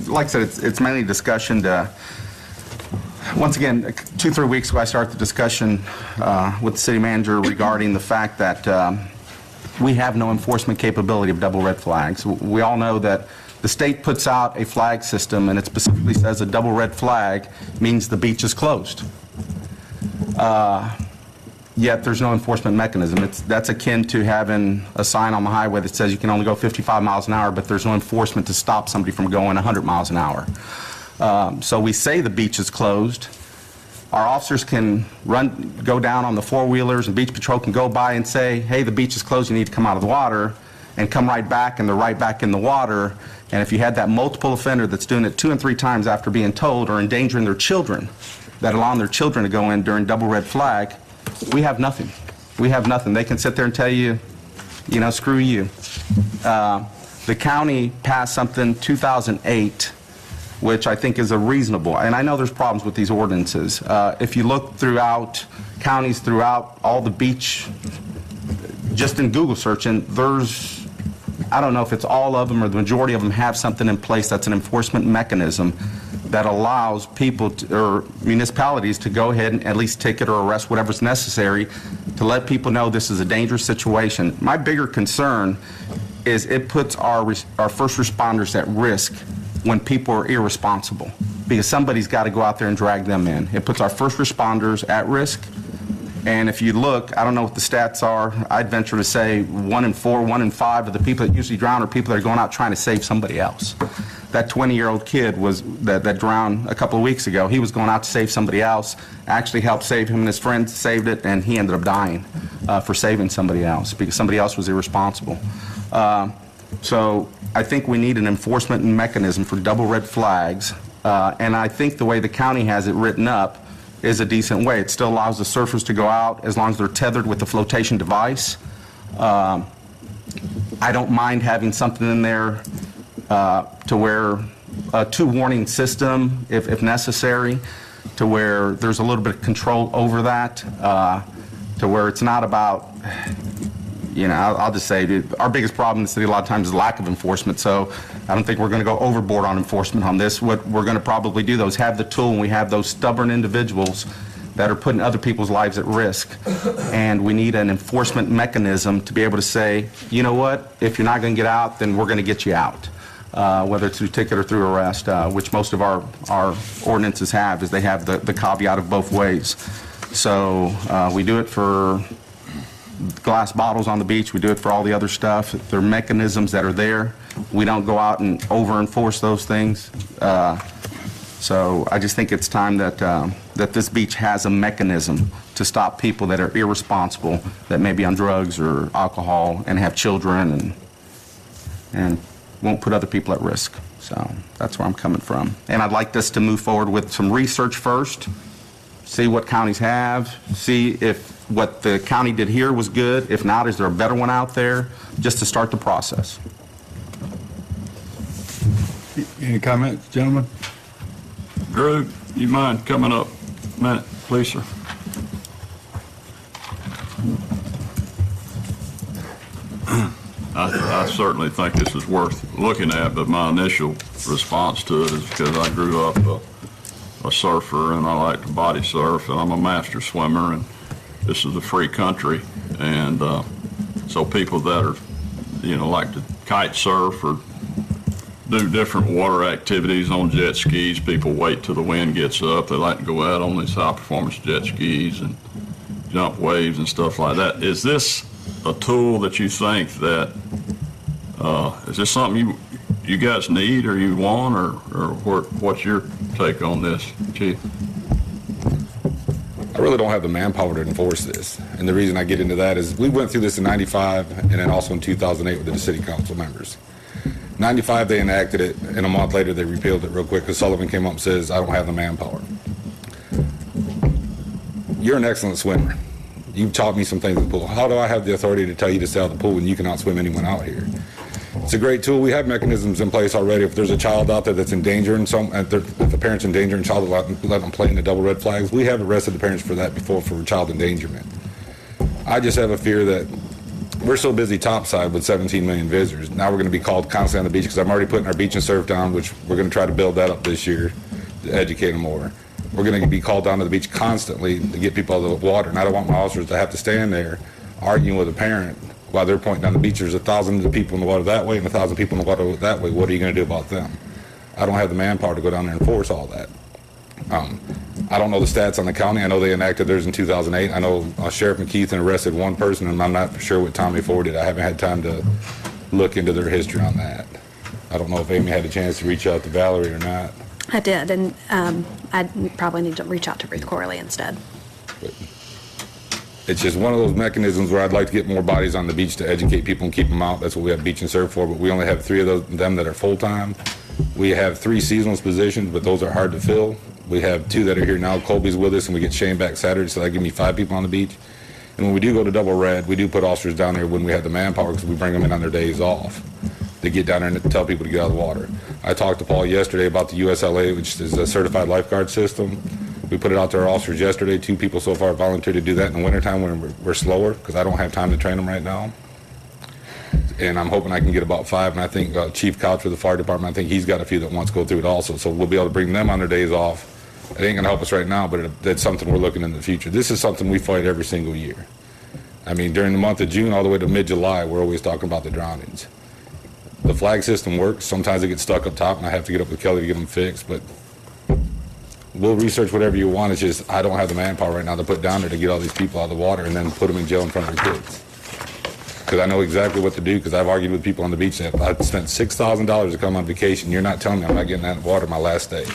Like I said, it's mainly discussion to, once again, 2-3 weeks ago I started the discussion with the city manager regarding the fact that we have no enforcement capability of double red flags. We all know that the state puts out a flag system and it specifically says a double red flag means the beach is closed. Yet there's no enforcement mechanism. That's akin to having a sign on the highway that says you can only go 55 miles an hour, but there's no enforcement to stop somebody from going 100 miles an hour. So we say the beach is closed. Our officers can go down on the four-wheelers, and Beach Patrol can go by and say, hey, the beach is closed, you need to come out of the water, and come right back, and they're right back in the water. And if you had that multiple offender that's doing it 2 and 3 times after being told, or endangering their children, that allowing their children to go in during double red flag, we have nothing. We have nothing. They can sit there and tell you, you know, screw you. The county passed something 2008, which I think is a reasonable, and I know there's problems with these ordinances. If you look throughout counties, throughout all the beach, just in Google searching, there's, I don't know if it's all of them or the majority of them have something in place that's an enforcement mechanism that allows people or municipalities to go ahead and at least ticket or arrest whatever's necessary to let people know this is a dangerous situation. My bigger concern is it puts our first responders at risk when people are irresponsible, because somebody's got to go out there and drag them in. It puts our first responders at risk. And if you look, I don't know what the stats are, I'd venture to say 1 in 4, 1 in 5 of the people that usually drown are people that are going out trying to save somebody else. That 20-year-old kid that drowned a couple of weeks ago, he was going out to save somebody else, actually helped save him, and his friends saved it, and he ended up dying for saving somebody else because somebody else was irresponsible. So I think we need an enforcement mechanism for double red flags, and I think the way the county has it written up is a decent way. It still allows the surfers to go out as long as they're tethered with the flotation device. I don't mind having something in there to where a 2-warning system, if necessary, to where there's a little bit of control over that, to where it's not about, you know, I'll just say, dude, our biggest problem in the city a lot of times is lack of enforcement, so I don't think we're going to go overboard on enforcement on this. What we're going to probably do, though, is have the tool, and we have those stubborn individuals that are putting other people's lives at risk, and we need an enforcement mechanism to be able to say, you know what, if you're not going to get out, then we're going to get you out, whether it's through ticket or through arrest, which most of our ordinances have, is they have the caveat of both ways. So we do it for glass bottles on the beach. We do it for all the other stuff. There are mechanisms that are there. We don't go out and over-enforce those things. So I just think it's time that that this beach has a mechanism to stop people that are irresponsible, that may be on drugs or alcohol and have children and won't put other people at risk. So that's where I'm coming from. And I'd like this to move forward with some research first, see what counties have, see if what the county did here was good. If not, is there a better one out there, just to start the process. Any comments, gentlemen? Drew, you mind coming up a minute, please, sir? I certainly think this is worth looking at, but my initial response to it is because I grew up a surfer and I like to body surf, and I'm a master swimmer, and this is a free country, and so people that are, you know, like to kite surf or do different water activities on jet skis, people wait till the wind gets up. They like to go out on these high-performance jet skis and jump waves and stuff like that. Is this a tool that you think that, is this something you guys need or you want, or what's your take on this, Chief? I really don't have the manpower to enforce this. And the reason I get into that is we went through this in '95 and then also in 2008 with the City Council members. '95 they enacted it, and a month later they repealed it real quick because Sullivan came up and says, I don't have the manpower. You're an excellent swimmer. You've taught me some things in the pool. How do I have the authority to tell you to stay out of the pool when you cannot swim anyone out here? It's a great tool. We have mechanisms in place already. If there's a child out there that's endangering if the parent's endangering child, let them play in the double red flags. We have arrested the parents for that before, for child endangerment. I just have a fear that we're so busy topside with 17 million visitors. Now we're going to be called constantly on the beach because I'm already putting our beach and surf down, which we're going to try to build that up this year to educate them more. We're going to be called down to the beach constantly to get people out of the water. And I don't want my officers to have to stand there arguing with a parent while they're pointing down the beach. There's 1,000 people in the water that way and 1,000 people in the water that way. What are you going to do about them? I don't have the manpower to go down there and enforce all that. I don't know the stats on the county. I know they enacted theirs in 2008. I know Sheriff McKeithen arrested one person, and I'm not sure what Tommy Ford did. I haven't had time to look into their history on that. I don't know if Amy had a chance to reach out to Valerie or not. I did, and I probably need to reach out to Ruth Corley instead. But it's just one of those mechanisms where I'd like to get more bodies on the beach to educate people and keep them out. That's what we have beach and surf for, but we only have 3 of them that are full-time. We have 3 seasonal positions, but those are hard to fill. We have 2 that are here now. Colby's with us, and we get Shane back Saturday, so that gives me 5 people on the beach. And when we do go to double red, we do put officers down there when we have the manpower because we bring them in on their days off. They get down there and tell people to get out of the water. I talked to Paul yesterday about the USLA, which is a certified lifeguard system. We put it out to our officers yesterday. 2 people so far volunteered to do that in the wintertime when we're slower because I don't have time to train them right now. And I'm hoping I can get about 5. And I think Chief Couch for the fire department, I think he's got a few that wants to go through it also. So we'll be able to bring them on their days off. It ain't going to help us right now, but that's something we're looking in the future. This is something we fight every single year. I mean, during the month of June all the way to mid-July, we're always talking about the drownings. The flag system works. Sometimes they get stuck up top, and I have to get up with Kelly to get them fixed. But we'll research whatever you want. It's just I don't have the manpower right now to put down there to get all these people out of the water and then put them in jail in front of their kids. Because I know exactly what to do, because I've argued with people on the beach that I spent $6,000 to come on vacation. You're not telling me I'm not getting that water my last day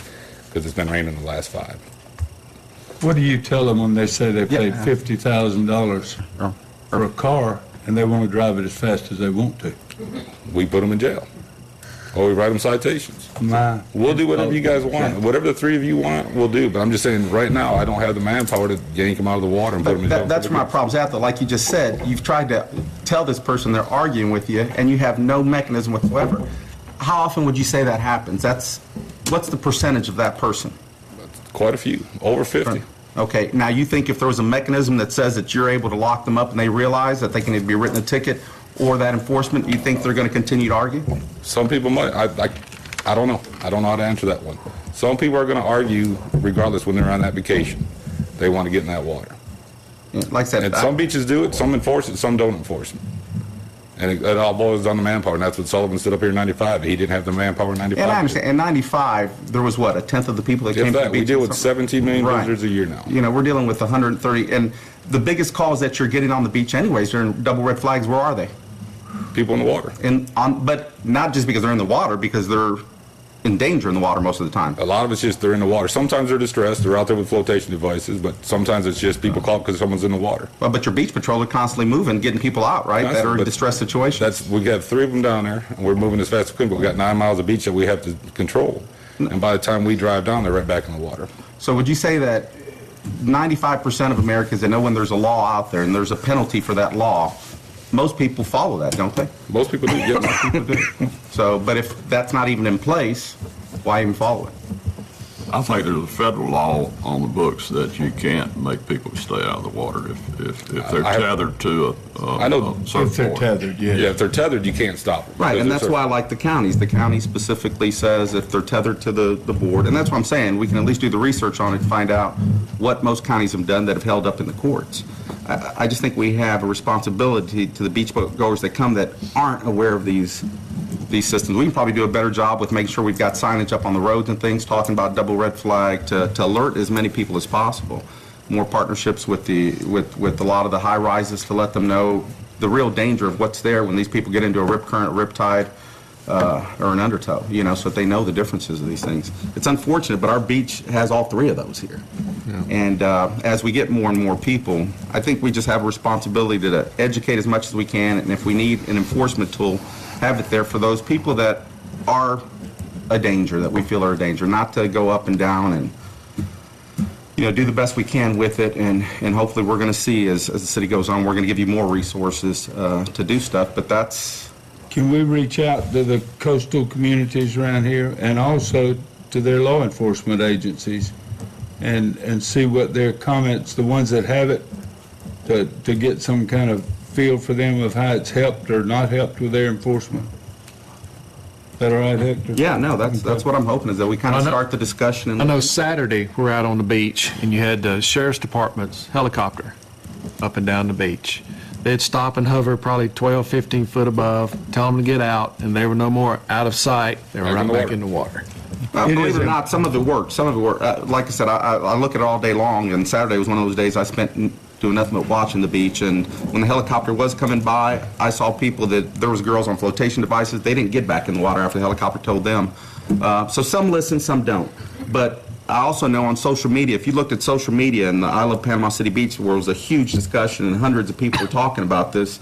because it's been raining the last 5. What do you tell them when they say they paid $50,000 for a car and they want to drive it as fast as they want to? We put them in jail. Or we write them citations. We'll do whatever you guys want. Whatever the 3 of you want, we'll do. But I'm just saying, right now, I don't have the manpower to yank them out of the water and put them in jail. That's my problem. After, like you just said, you've tried to tell this person they're arguing with you, and you have no mechanism whatsoever. How often would you say that happens? What's the percentage of that person? Quite a few, over 50. Okay, now you think if there was a mechanism that says that you're able to lock them up and they realize that they can either be written a ticket or that enforcement, you think they're going to continue to argue? Some people might. I don't know. I don't know how to answer that one. Some people are going to argue regardless when they're on that vacation. They want to get in that water. Like I said, And some beaches do it, some enforce it, some don't enforce it. And it all boils down to manpower, and that's what Sullivan stood up here in 95. He didn't have the manpower in 95. and I understand. In 95, there was what, 1/10 of the people that came to the beach? We deal with 17 million Right. visitors a year now. You know, we're dealing with 130, and the biggest calls that you're getting on the beach anyways during double red flags, where are they? People in the water. But not just because they're in the water, because they're in danger in the water most of the time. A lot of it's just they're in the water. Sometimes they're distressed. They're out there with flotation devices, but sometimes it's just people caught because someone's in the water. Well, but your beach patrol are constantly moving, getting people out, right, that are in distressed situations. We got 3 of them down there, and we're moving as fast as we can, but we got 9 miles of beach that we have to control. And by the time we drive down, they're right back in the water. So would you say that 95% of Americans, they know when there's a law out there and there's a penalty for that law, most people follow that, don't they? Most people do, yeah. Most people do. So, but if that's not even in place, why even follow it? I think there's a federal law on the books that you can't make people stay out of the water if they're tethered to I know a If they're surfboard. tethered, Yeah, yeah. if they're tethered, you can't stop them. Right, and that's why I like the counties. The county specifically says if they're tethered to the board, and that's what I'm saying, we can at least do the research on it to find out what most counties have done that have held up in the courts. I just think we have a responsibility to the beach goers that come that aren't aware of these systems. We can probably do a better job with making sure we've got signage up on the roads and things, talking about double red flag to alert as many people as possible. More partnerships with a lot of the high rises to let them know the real danger of what's there when these people get into a rip current, rip tide, or an undertow, you know, so that they know the differences of these things. It's unfortunate, but our beach has all 3 of those here. And as we get more and more people, I think we just have a responsibility to educate as much as we can, and if we need an enforcement tool, have it there for those people that are a danger, that we feel are a danger, not to go up and down and, you know, do the best we can with it, and hopefully we're going to see as the city goes on, we're going to give you more resources to do stuff, but that's... Can we reach out to the coastal communities around here and also to their law enforcement agencies and see what their comments, the ones that have it, to get some kind of feel for them of how it's helped or not helped with their enforcement? Is that all right, Hector? Yeah, no, that's what I'm hoping, is that we kind of I know- start the discussion. And I know Saturday, we're out on the beach, and you had the sheriff's department's helicopter up and down the beach. They'd stop and hover probably 12, 15 foot above, tell them to get out, and they were no more out of sight. They were Back right in the back water. in the water. Believe it or not, some of it worked. Some of it worked. Like I said, I look at it all day long, and Saturday was one of those days I spent doing nothing but watching the beach. And when the helicopter was coming by, I saw people there was girls on flotation devices. They didn't get back in the water after the helicopter told them. So some listen, some don't. But I also know on social media, if you looked at social media in the I Love Panama City Beach, where it was a huge discussion and hundreds of people were talking about this,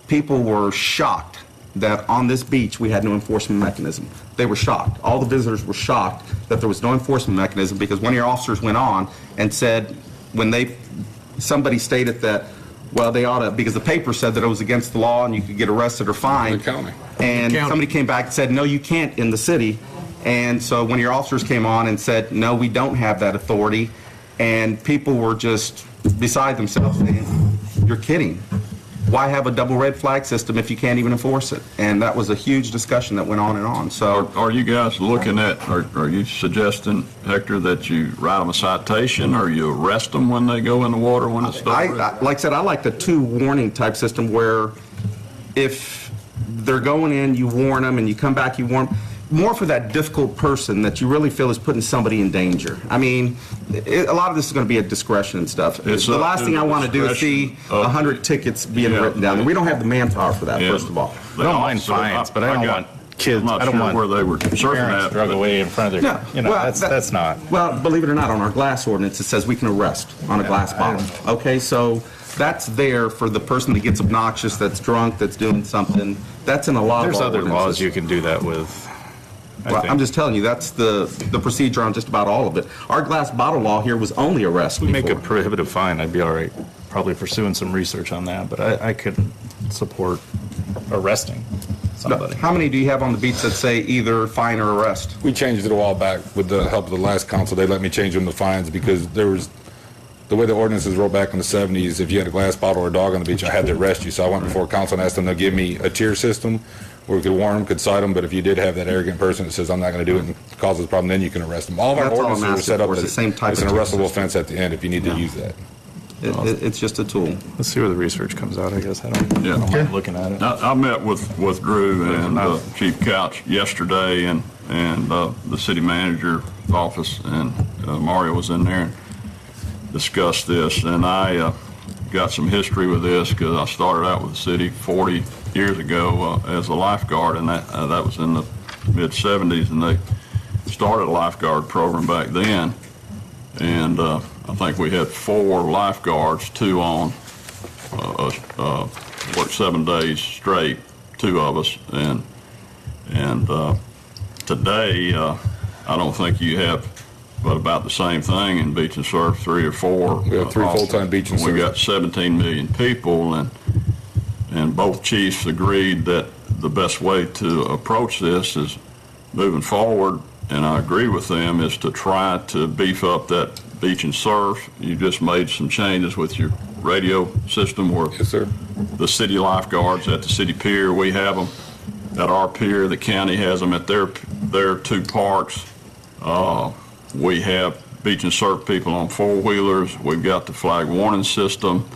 people were shocked that on this beach we had no enforcement mechanism. They were shocked. All the visitors were shocked that there was no enforcement mechanism, because one of your officers went on and said, somebody stated that, well, they ought to, because the paper said that it was against the law and you could get arrested or fined. The county. And somebody came back and said, no, you can't in the city. And so one of your officers came on and said, no, we don't have that authority. And people were just beside themselves saying, you're kidding. Why have a double red flag system if you can't even enforce it? And that was a huge discussion that went on and on. So Are you guys looking at, are you suggesting, Hector, that you write them a citation or you arrest them when they go in the water when it's double red? like I said, I like the two warning type system where if they're going in, you warn them, and you come back, you warn them. More for that difficult person that you really feel is putting somebody in danger. I mean, a lot of this is going to be at discretion and stuff. It's the up last to thing the I want to do is see discretion of 100 tickets being Yeah. written down. We don't have the manpower for that, Yeah. first of all. The I don't mind officer- fines, but I don't want kids, I'm not I don't sure want where they were surfing parents at. drug but- away in front of their, you know, well, that's not. Well, believe it or not, on our glass ordinance, it says we can arrest on a glass bottle. Okay, so that's there for the person that gets obnoxious, that's drunk, that's doing something. That's in a lot There's of our other laws ordinances. you can do that with. I Well, think. I'm just telling you, that's the procedure on just about all of it. Our glass bottle law here was only arrest We make a before. prohibitive fine, I'd be all right, probably pursuing some research on that, but I could support arresting somebody. How many do you have on the beach that say either fine or arrest? We changed it a while back with the help of the last council. They let me change them to fines because there was, the way the ordinances wrote back in the 70s, if you had a glass bottle or a dog on the beach, I had to arrest you. So I went before council and asked them to give me a tier system where we could warn them, could cite them, but if you did have that arrogant person that says, I'm not going to do it and causes a problem, then you can arrest them. All of our That's all I'm ordinances are asking set up for, is that the same type it's of an tier arrestable system. offense at the end if you need to use that. It's just a tool. Let's see where the research comes out, I guess. I don't mind looking at it. I met with Drew and Chief Couch yesterday and the city manager's office, and Mario was in there and discussed this. And I got some history with this because I started out with the city 40 years ago as a lifeguard, and that was in the mid-'70s, and they started a lifeguard program back then. And I think we had 4 lifeguards, 2 on, worked 7 days straight, 2 of us. And today, I don't think you have but about the same thing in beach and surf, 3 or 4. We have 3 full-time beach and We surf. got 17 million people, and both chiefs agreed that the best way to approach this is moving forward, and I agree with them, is to try to beef up that beach and surf. You just made some changes with your radio system where Yes, sir. the city lifeguards at the city pier, we have them at our pier, the county has them at their 2 parks. We have beach and surf people on 4-wheelers. We've got the flag warning system.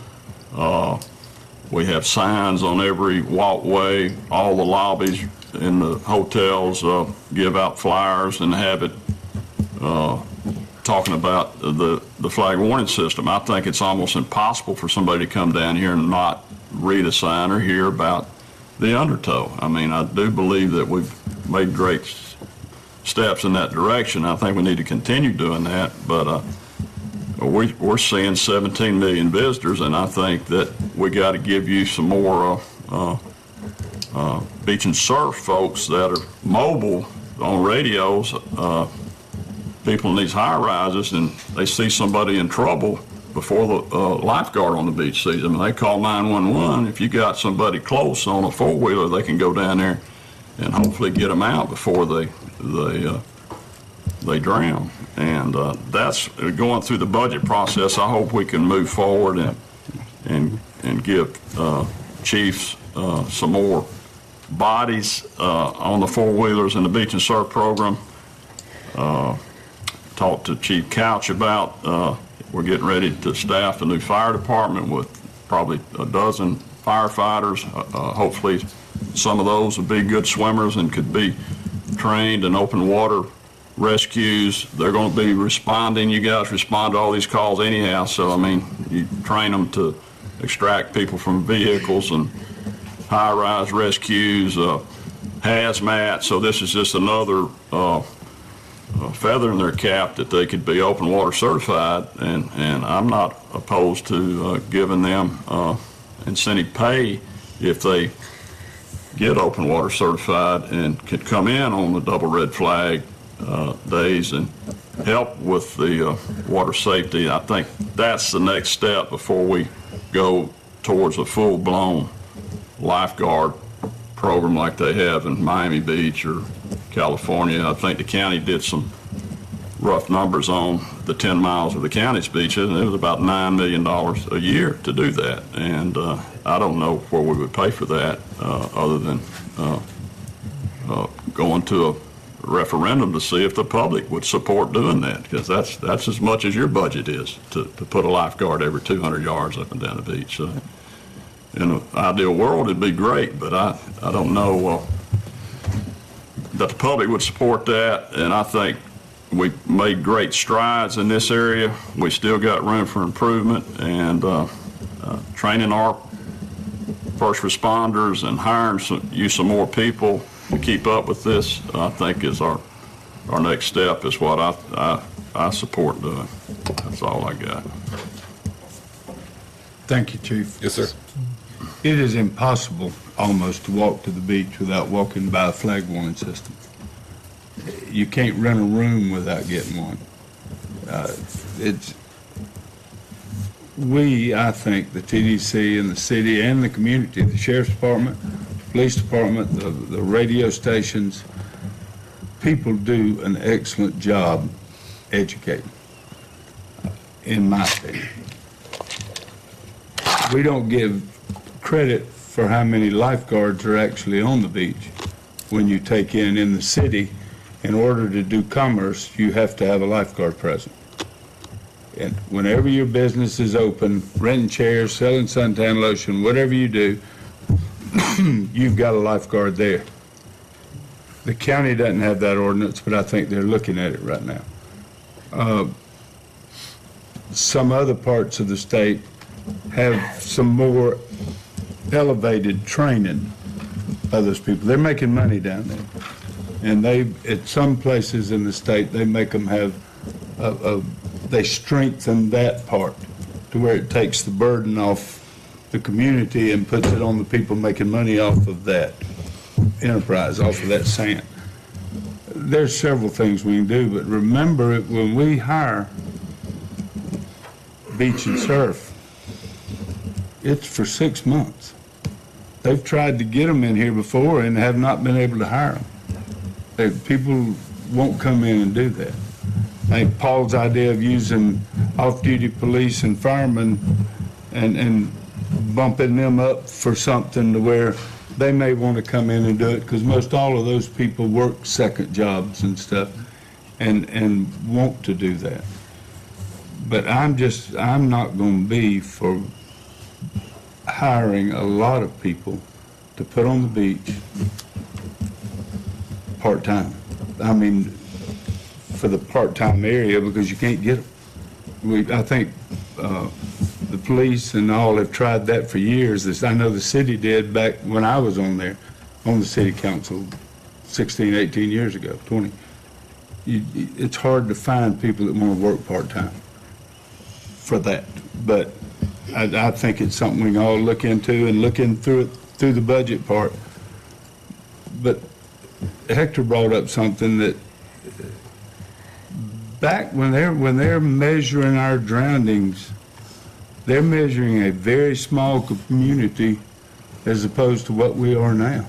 We have signs on every walkway. All the lobbies in the hotels give out flyers and have it talking about the flag warning system. I think it's almost impossible for somebody to come down here and not read a sign or hear about the undertow. I mean, I do believe that we've made great steps in that direction. I think we need to continue doing that, but we're seeing 17 million visitors, and I think that we got to give you some more beach and surf folks that are mobile on radios. People in these high rises, and they see somebody in trouble before the lifeguard on the beach sees them, and they call 911. If you got somebody close on a 4-wheeler, they can go down there and hopefully get them out before they drown. And that's going through the budget process. I hope we can move forward and give chiefs some more bodies on the four-wheelers in the Beach and Surf program. Talked to Chief Couch about, we're getting ready to staff a new fire department with probably a dozen firefighters. Hopefully some of those would be good swimmers and could be trained in open water rescues. They're going to be responding. You guys respond to all these calls anyhow, so I mean, you train them to extract people from vehicles and high-rise rescues, hazmat. So this is just another feather in their cap that they could be open water certified, and I'm not opposed to giving them incentive pay if they get open water certified and could come in on the double red flag days and help with the water safety. I think that's the next step before we go towards a full-blown lifeguard program like they have in Miami Beach or California. I think the county did some rough numbers on the 10 miles of the county's beaches, and it was about $9 million a year to do that. And I don't know where we would pay for that other than going to a referendum to see if the public would support doing that, because that's as much as your budget is to put a lifeguard every 200 yards up and down the beach. So in an ideal world, it'd be great, but I don't know that the public would support that, and I think we made great strides in this area. We still got room for improvement, and training our first responders and hiring some more people to keep up with this, I think is our next step, is what I support doing. That's all I got. Thank you, Chief. Yes, sir. It is impossible almost to walk to the beach without walking by a flag warning system. You can't rent a room without getting one. I think the TDC and the city and the community, the sheriff's department, police department, the radio stations, people do an excellent job educating, in my opinion. We don't give credit for how many lifeguards are actually on the beach. When you take in the city, in order to do commerce, you have to have a lifeguard present. And whenever your business is open, renting chairs, selling suntan lotion, whatever you do, you've got a lifeguard there. The county doesn't have that ordinance, but I think they're looking at it right now. Some other parts of the state have some more elevated training by those people. They're making money down there. And at some places in the state, they make them have, they strengthen that part to where it takes the burden off the community and puts it on the people making money off of that enterprise, off of that sand. There's several things we can do, but remember, when we hire Beach and Surf, it's for 6 months. They've tried to get them in here before and have not been able to hire them. People won't come in and do that. I think Paul's idea of using off-duty police and firemen and bumping them up for something to where they may want to come in and do it, because most all of those people work second jobs and stuff and want to do that. But I'm not going to be for hiring a lot of people to put on the beach part-time. I mean, for the part-time area, because you can't get them. I think the police and all have tried that for years. I know the city did back when I was on there, on the city council 16, 18 years ago, 20. It's hard to find people that want to work part-time for that. But I think it's something we can all look into and look in through the budget part. But Hector brought up something that back when they're measuring our drownings, they're measuring a very small community as opposed to what we are now.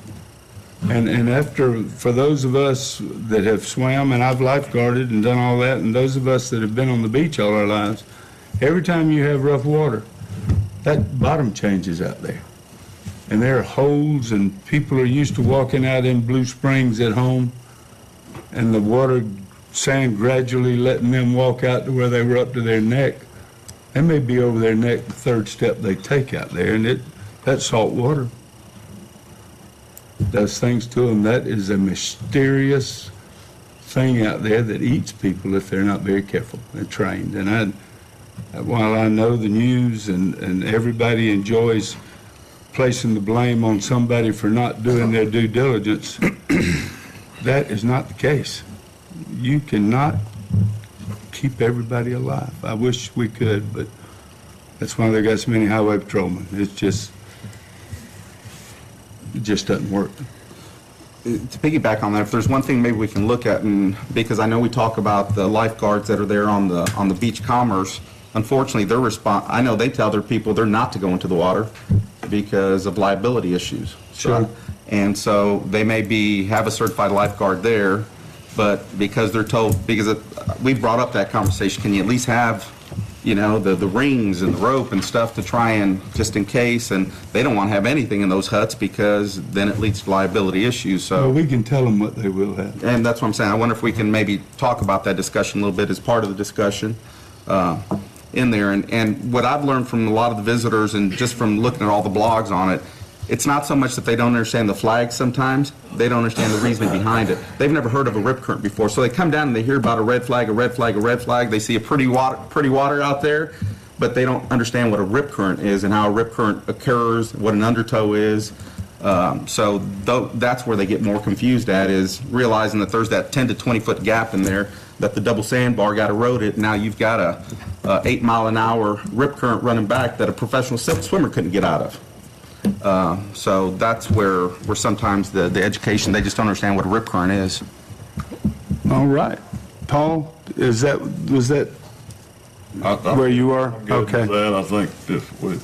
And after, for those of us that have swam, and I've lifeguarded and done all that, and those of us that have been on the beach all our lives, every time you have rough water, that bottom changes out there. And there are holes, and people are used to walking out in Blue Springs at home, and the water, sand gradually letting them walk out to where they were up to their neck. They may be over their neck the third step they take out there, and that salt water does things to them. That is a mysterious thing out there that eats people if they're not very careful and trained. And while I know the news and everybody enjoys placing the blame on somebody for not doing their due diligence, that is not the case. You cannot keep everybody alive. I wish we could, but that's why they got so many highway patrolmen. It just doesn't work. To piggyback on that, if there's one thing maybe we can look at, and because I know we talk about the lifeguards that are there on the beach commerce, unfortunately, their response, I know they tell their people they're not to go into the water because of liability issues. Sure. And so they may have a certified lifeguard there, but because they're told, because we brought up that conversation, can you at least have, you know, the rings and the rope and stuff to try and, just in case, and they don't want to have anything in those huts because then it leads to liability issues, so. Well, we can tell them what they will have. And that's what I'm saying. I wonder if we can maybe talk about that discussion a little bit as part of the discussion in there. And what I've learned from a lot of the visitors and just from looking at all the blogs on it, it's not so much that they don't understand the flag sometimes, they don't understand the reasoning behind it. They've never heard of a rip current before, so they come down and they hear about a red flag, a red flag, a red flag. They see a pretty water out there, but they don't understand what a rip current is and how a rip current occurs, what an undertow is. So that's where they get more confused at, is realizing that there's that 10 to 20 foot gap in there, that the double sandbar got eroded. Now you've got a 8-mile-an-hour rip current running back that a professional swimmer couldn't get out of. So that's where sometimes the education, they just don't understand what a rip current is. All right. Paul, was that where you are? I'm good with that. I think if we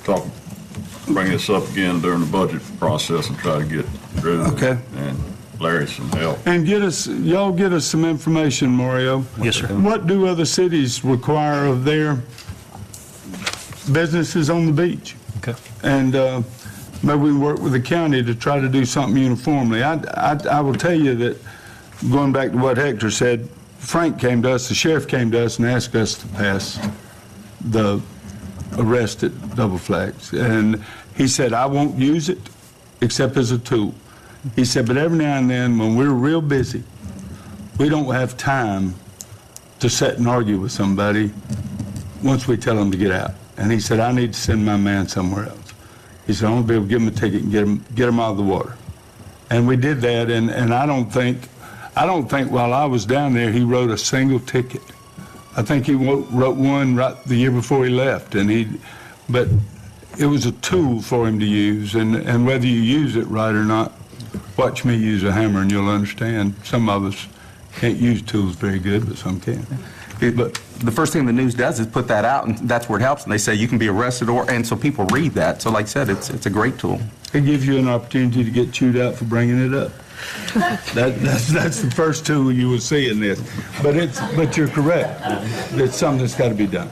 bring this up again during the budget process and try to get rid of it. And Larry some help. And y'all get us some information, Mario. Yes, sir. What do other cities require of their businesses on the beach? Okay. And maybe we can work with the county to try to do something uniformly. I will tell you that, going back to what Hector said, Frank came to us, the sheriff came to us and asked us to pass the arrest at double flags. And he said, I won't use it except as a tool. He said, but every now and then when we're real busy, we don't have time to sit and argue with somebody once we tell them to get out. And he said, I need to send my man somewhere else. He said, I want to be able to give him a ticket and get him out of the water. And we did that, and I don't think while I was down there he wrote a single ticket. I think he wrote one right the year before he left, but it was a tool for him to use, and whether you use it right or not, watch me use a hammer and you'll understand. Some of us can't use tools very good, but some can. But the first thing the news does is put that out, and that's where it helps. And they say you can be arrested, and so people read that. So like I said, it's a great tool. It gives you an opportunity to get chewed out for bringing it up. That's the first tool you will see in this. But you're correct. It's something that's got to be done.